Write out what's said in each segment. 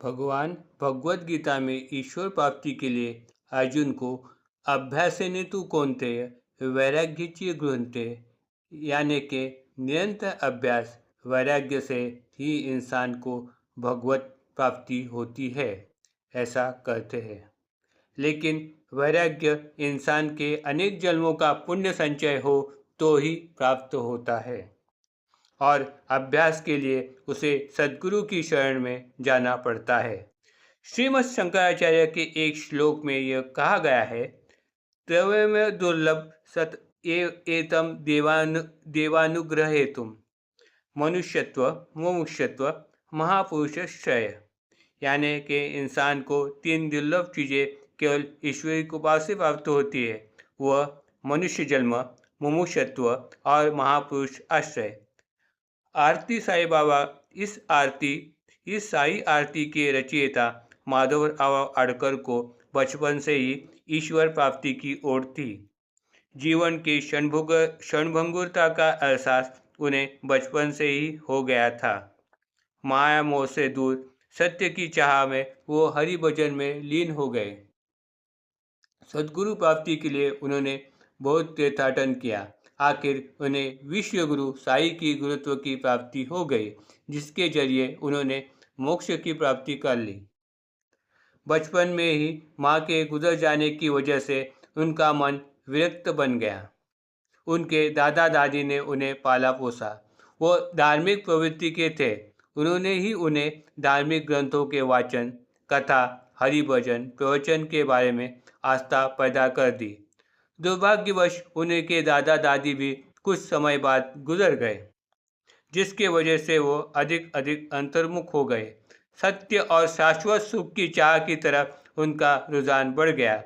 भगवान भगवद गीता में ईश्वर प्राप्ति के लिए अर्जुन को अभ्यासेने तू कोणते वैराग्याची गृहते यानी कि निरंतर अभ्यास वैराग्य से ही इंसान को भगवत प्राप्ति होती है, ऐसा कहते हैं। लेकिन वैराग्य इंसान के अनेक जन्मों का पुण्य संचय हो तो ही प्राप्त होता है और अभ्यास के लिए उसे सद्गुरु की शरण में जाना पड़ता है। श्रीमद् शंकराचार्य के एक श्लोक में यह कहा गया है, त्रयमेव दुर्लभ सत एतम देवानुग्रह हेतुम मनुष्यत्व मुमुक्षत्व महापुरुषश्रय, यानी कि इंसान को तीन दुर्लभ चीज़ें केवल ईश्वरी कृपा से प्राप्त होती है, वह मनुष्य जन्म, मुमुक्षत्व और महापुरुष आश्रय। आरती साई बाबा इस साई आरती के रचयिता माधवराव आडकर को बचपन से ही ईश्वर प्राप्ति की ओर थी। जीवन की क्षणभंगुरता का एहसास उन्हें बचपन से ही हो गया था। माया मोह से दूर सत्य की चाह में वो हरि भजन में लीन हो गए। सद्गुरु प्राप्ति के लिए उन्होंने बहुत तीर्थाटन किया। आखिर उन्हें विश्व गुरु साई की गुरुत्व की प्राप्ति हो गई, जिसके जरिए उन्होंने मोक्ष की प्राप्ति कर ली। बचपन में ही माँ के गुजर जाने की वजह से उनका मन विरक्त बन गया। उनके दादा दादी ने उन्हें पाला पोसा। वो धार्मिक प्रवृत्ति के थे। उन्होंने ही उन्हें धार्मिक ग्रंथों के वाचन, कथा, हरि भजन, प्रवचन के बारे में आस्था पैदा कर दी। दुर्भाग्यवश उनके दादा दादी भी कुछ समय बाद गुजर गए, जिसके वजह से वो अधिक अंतर्मुख हो गए। सत्य और शाश्वत सुख की चाह की तरफ उनका रुझान बढ़ गया।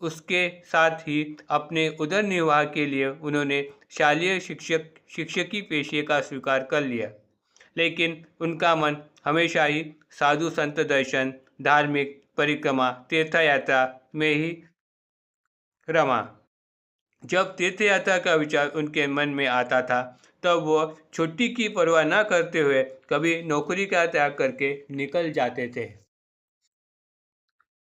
उसके साथ ही अपने उदर निर्वाह के लिए उन्होंने शालेय शिक्षकी पेशे का स्वीकार कर लिया, लेकिन उनका मन हमेशा ही साधु संत दर्शन, धार्मिक परिक्रमा, तीर्थयात्रा में ही रमा। जब तीर्थयात्रा का विचार उनके मन में आता था, तब वह छुट्टी की परवाह न करते हुए कभी नौकरी का त्याग करके निकल जाते थे।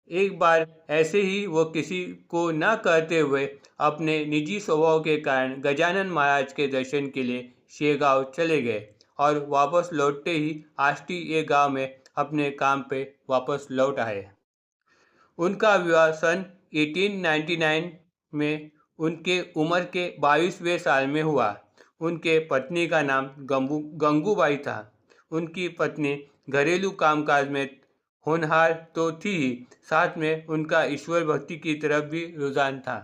एक बार ऐसे ही वो किसी को न कहते हुए अपने निजी स्वभाव के कारण गजानन महाराज के दर्शन के लिए शेगांव चले गए और वापस लौटते ही आष्टी ये गांव में अपने काम पे वापस लौट आए। उनका विवाह सन 1899 में उनके उम्र के 22वें साल में हुआ। उनके पत्नी का नाम गंगूबाई था। उनकी पत्नी घरेलू कामकाज में होनहार तो थी ही, साथ में उनका ईश्वर भक्ति की तरफ भी रुझान था।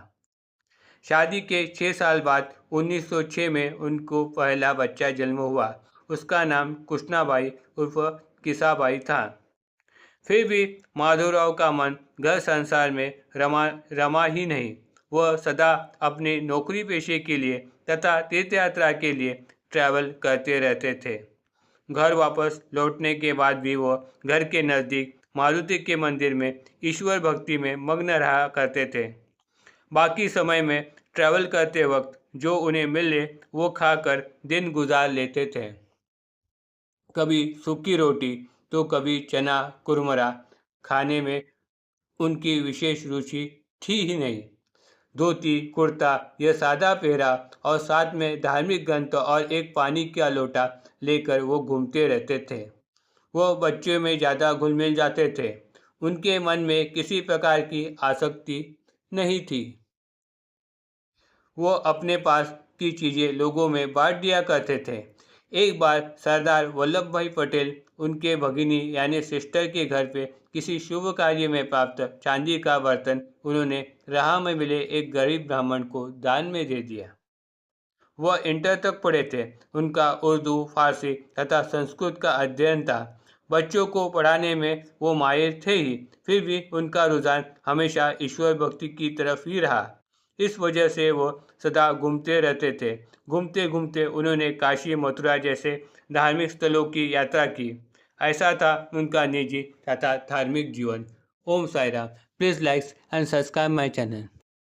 शादी के 6 साल बाद 1906 में उनको पहला बच्चा जन्म हुआ। उसका नाम कृष्णाबाई उर्फ किसाबाई था। फिर भी माधवराव का मन घर संसार में रमा ही नहीं। वह सदा अपने नौकरी पेशे के लिए तथा तीर्थयात्रा के लिए ट्रैवल करते रहते थे। घर वापस लौटने के बाद भी वह घर के नज़दीक मारुति के मंदिर में ईश्वर भक्ति में मग्न रहा करते थे। बाकी समय में ट्रैवल करते वक्त जो उन्हें मिले वो खाकर दिन गुजार लेते थे। कभी सूखी रोटी तो कभी चना कुरमुरा। खाने में उनकी विशेष रुचि थी ही नहीं। धोती कुर्ता यह सादा पहरा और साथ में धार्मिक ग्रंथ और एक पानी का लोटा लेकर वो घूमते रहते थे। वो बच्चों में ज़्यादा घुल मिल जाते थे। उनके मन में किसी प्रकार की आसक्ति नहीं थी। वो अपने पास की चीज़ें लोगों में बांट दिया करते थे। एक बार सरदार वल्लभ भाई पटेल उनके भगिनी यानी सिस्टर के घर पे किसी शुभ कार्य में प्राप्त चांदी का बर्तन उन्होंने राह में मिले एक गरीब ब्राह्मण को दान में दे दिया। वह इंटर तक पढ़े थे। उनका उर्दू, फारसी तथा संस्कृत का अध्ययन था। बच्चों को पढ़ाने में वो माहिर थे ही, फिर भी उनका रुझान हमेशा ईश्वर भक्ति की तरफ ही रहा। इस वजह से वो सदा घूमते रहते थे। घूमते घूमते उन्होंने काशी, मथुरा जैसे धार्मिक स्थलों की यात्रा की। ऐसा था उनका निजी तथा धार्मिक जीवन। Om Sai Ram. Please like and subscribe my channel.